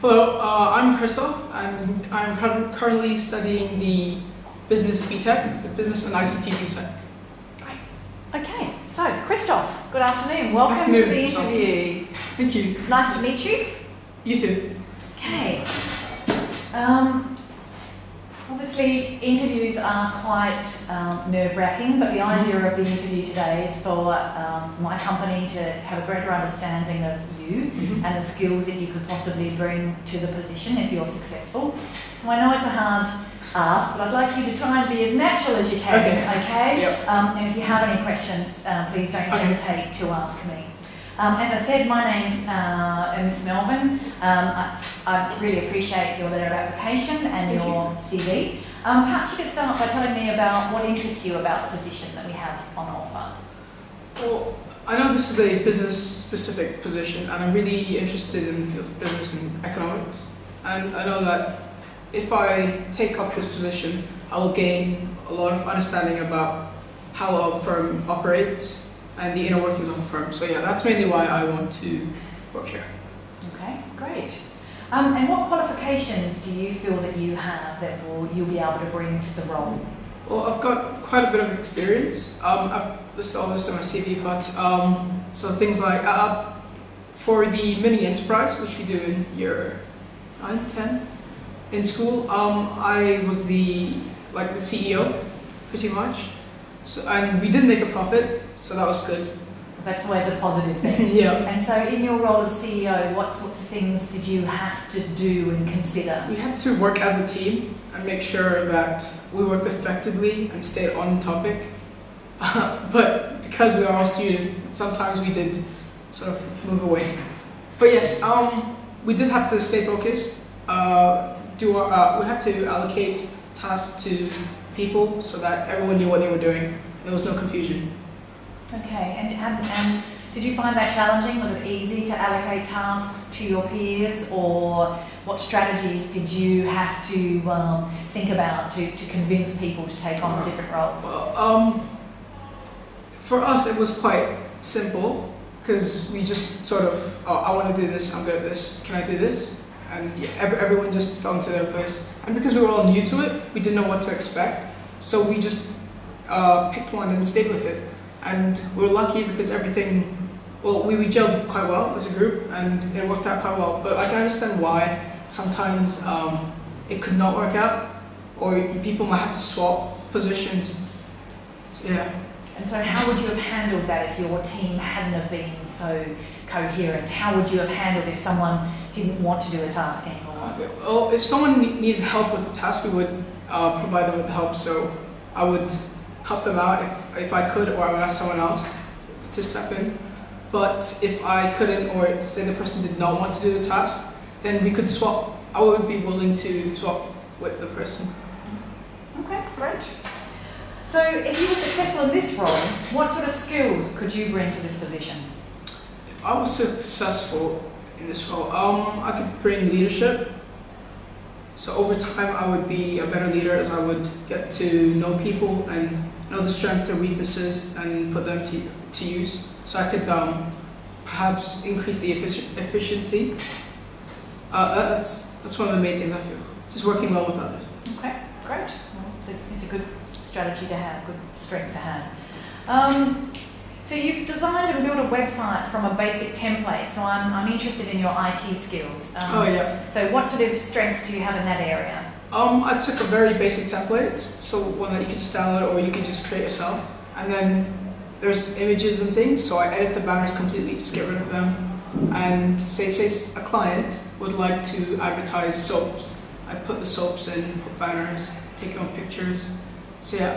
Hello, I'm Krisoff. I'm currently studying the Business BTech, the Business and ICT BTech. Okay, so Krisoff, good afternoon. Welcome to the interview. Thank you. It's nice to meet you. You too. Okay. Obviously, interviews are quite nerve-wracking, but the idea of the interview today is for my company to have a greater understanding of you and the skills that you could possibly bring to the position if you're successful. So I know it's a hard ask, but I'd like you to try and be as natural as you can, okay? Yep. And if you have any questions, please don't hesitate to ask me. As I said, my name's Miss Melvin. I really appreciate your letter of application and your CV. Perhaps you could start by telling me about what interests you about the position that we have on offer. Well, I know this is a business-specific position, and I'm really interested in the field of business and economics. And I know that if I take up this position, I will gain a lot of understanding about how a firm operates and the inner workings of a firm. So yeah, that's mainly why I want to work here. Okay, great. And what qualifications do you feel that you have that you'll be able to bring to the role? Well, I've got quite a bit of experience. I've listed all this in my CV, but so things like for the mini enterprise, which we do in year 9, 10 in school, I was the CEO, pretty much. So, and we did make a profit, so that was good. That's always a positive thing. Yeah. And so in your role as CEO, what sorts of things did you have to do and consider? We had to work as a team and make sure that we worked effectively and stayed on topic. But because we are all students, sometimes we did sort of move away. But yes, we did have to stay focused. We had to allocate tasks to people so that everyone knew what they were doing. There was no confusion. Okay, and did you find that challenging? Was it easy to allocate tasks to your peers, or what strategies did you have to think about to convince people to take on the different roles? Well, for us it was quite simple, because we just sort of, oh, I want to do this, I'm good at this, can I do this? And yeah, everyone just fell into their place. And because we were all new to it, we didn't know what to expect. So we just picked one and stayed with it. And we were lucky because everything, well, we gelled quite well as a group and it worked out quite well. But I can understand why sometimes it could not work out, or people might have to swap positions. So, yeah. And so how would you have handled that if your team hadn't have been so coherent? How would you have handled if someone didn't want to do a task anymore? Well, if someone needed help with the task, we would provide them with help. So I would help them out if I could, or I would ask someone else to step in. But if I couldn't, or say the person did not want to do the task, then we could swap. I would be willing to swap with the person. Okay, great. So if you were successful in this role, what sort of skills could you bring to this position? If I was successful in this role, I could bring leadership. So over time I would be a better leader, as I would get to know people and know the strengths and weaknesses and put them to use. So I could perhaps increase the efficiency. That's one of the main things I feel. Just working well with others. Okay, great. Well, it's a good strategy to have, good strength to have. So you've designed and built a website from a basic template, so I'm interested in your IT skills. Oh yeah. So what sort of strengths do you have in that area? I took a very basic template, so one that you can just download or you can just create yourself. And then there's images and things, so I edit the banners completely, just get rid of them. And say a client would like to advertise soaps. I put the soaps in, put banners, take your own pictures. So yeah,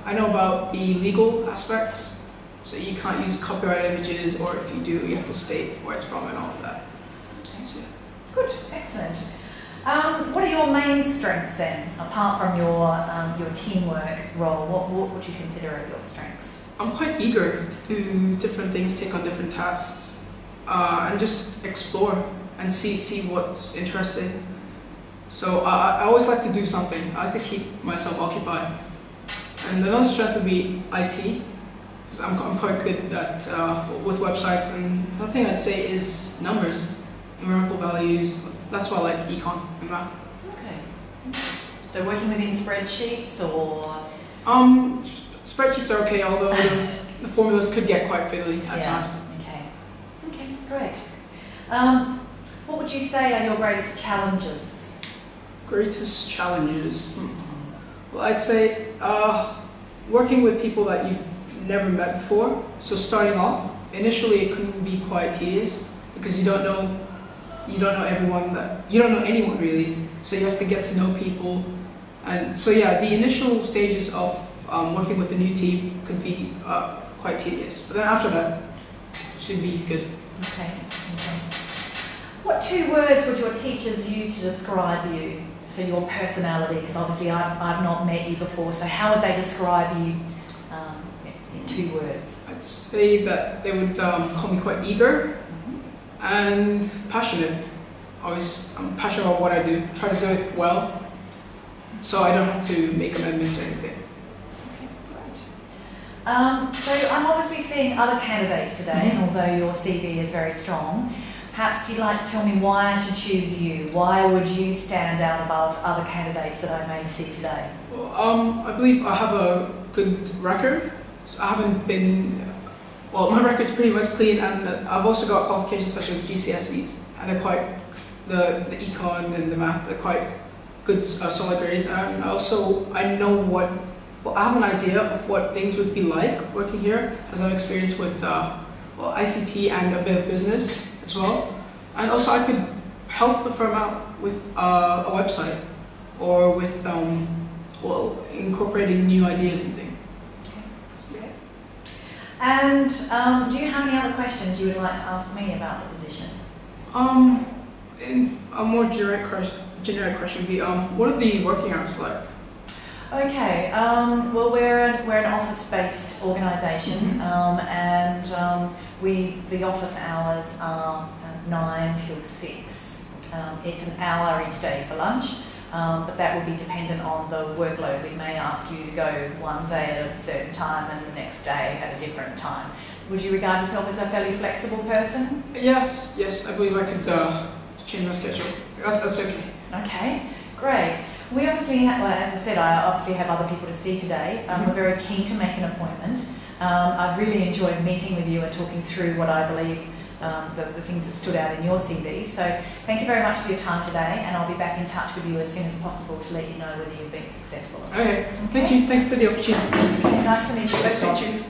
I know about the legal aspects. So you can't use copyright images, or if you do, you have to state where it's from and all of that. So, yeah. Good, excellent. What are your main strengths then, apart from your teamwork role? What would you consider are your strengths? I'm quite eager to do different things, take on different tasks, and just explore and see what's interesting. So I always like to do something. I like to keep myself occupied. And another strength would be IT. I'm quite good at with websites, and another thing I'd say is numbers. numerical values. That's why I like econ and math. Okay. So working within spreadsheets or? Spreadsheets are okay, although the formulas could get quite fiddly at times. Okay. Okay, great. What would you say are your greatest challenges? Greatest challenges? Well, I'd say working with people that you've never met before. So starting off, initially it can be quite tedious because you don't know everyone, you don't know anyone really. So you have to get to know people, and so yeah, the initial stages of working with a new team could be quite tedious. But then after that, it should be good. Okay. What 2 words would your teachers use to describe you? So your personality, because obviously I've not met you before, so how would they describe you in 2 words? I'd say that they would call me quite eager and passionate. I'm passionate about what I do, try to do it well, so I don't have to make amendments or anything. Okay, great. So I'm obviously seeing other candidates today, and although your CV is very strong, perhaps you'd like to tell me why I should choose you. Why would you stand out above other candidates that I may see today? Well, I believe I have a good record. So I haven't been, well, my record's pretty much clean, and I've also got qualifications such as GCSEs, and they're quite, the econ and the math, they're quite good, solid grades. And also, I know I have an idea of what things would be like working here, as I've experienced with ICT and a bit of business as well. And also I could help the firm out with a website, or with incorporating new ideas and things. Okay. And do you have any other questions you would like to ask me about the position? A more generic question would be, what are the working hours like? Okay, well we're an office-based organisation, and the office hours are 9 till 6. It's an hour each day for lunch, but that will be dependent on the workload. We may ask you to go one day at a certain time and the next day at a different time. Would you regard yourself as a fairly flexible person? Yes, I believe I could change my schedule. That's okay. Okay, great. We obviously have, well, as I said, I obviously have other people to see today. We're very keen to make an appointment. I've really enjoyed meeting with you and talking through what I believe the things that stood out in your CV. So thank you very much for your time today, and I'll be back in touch with you as soon as possible to let you know whether you've been successful. Okay, thank you for the opportunity. Okay, nice to meet you. Nice to meet you.